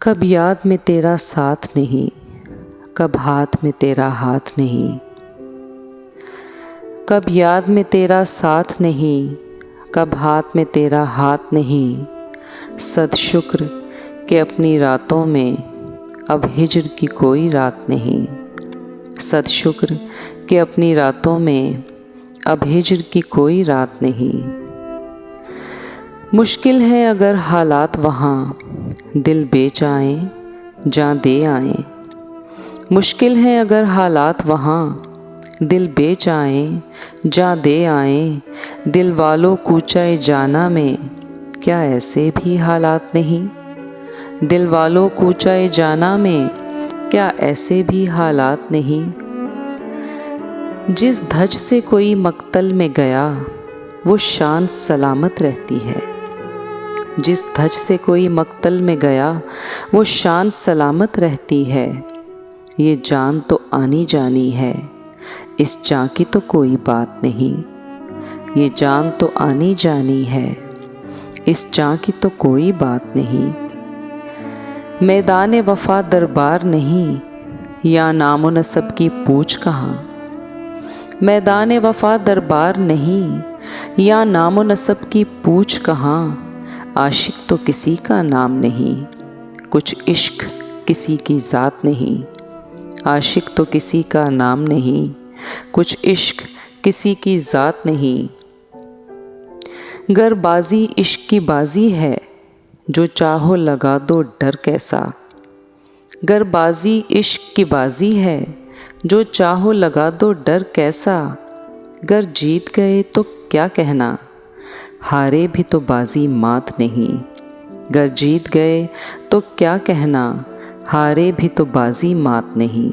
कब याद में तेरा साथ नहीं, कब हाथ में तेरा हाथ नहीं। कब याद में तेरा साथ नहीं, कब हाथ में तेरा हाथ नहीं। सदशुक्र कि अपनी रातों में अब हिज्र की कोई रात नहीं। सदशुक्र कि अपनी रातों में अब हिज्र की कोई रात नहीं। मुश्किल है अगर हालात वहाँ दिल बेच आए जान दे आए। मुश्किल है अगर हालात वहाँ दिल बेच आए जान दे आए। दिल वालों कूचाए जाना में क्या ऐसे भी हालात नहीं। दिल वालों कूचाए जाना में क्या ऐसे भी हालात नहीं। जिस धज से कोई मक्तल में गया वो शान सलामत रहती है। जिस धज से कोई मक्तल में गया वो शान सलामत रहती है। ये जान तो आनी जानी है, इस जान की तो कोई बात नहीं। ये जान तो आनी जानी है, इस जान की तो कोई बात नहीं। मैदान वफा दरबार नहीं, या नामो नसब की पूछ कहाँ। मैदान वफा दरबार नहीं, या नामो नसब की पूछ कहाँ। आशिक तो किसी का नाम नहीं, कुछ इश्क किसी की ज़ात नहीं। आशिक तो किसी का नाम नहीं, कुछ इश्क किसी की ज़ात नहीं। गर बाजी इश्क की बाजी है, जो चाहो लगा दो डर कैसा। गर बाजी इश्क की बाजी है, जो चाहो लगा दो डर कैसा। गर जीत गए तो क्या कहना, हारे भी तो बाजी मात नहीं। गर जीत गए तो क्या कहना, हारे भी तो बाजी मात नहीं।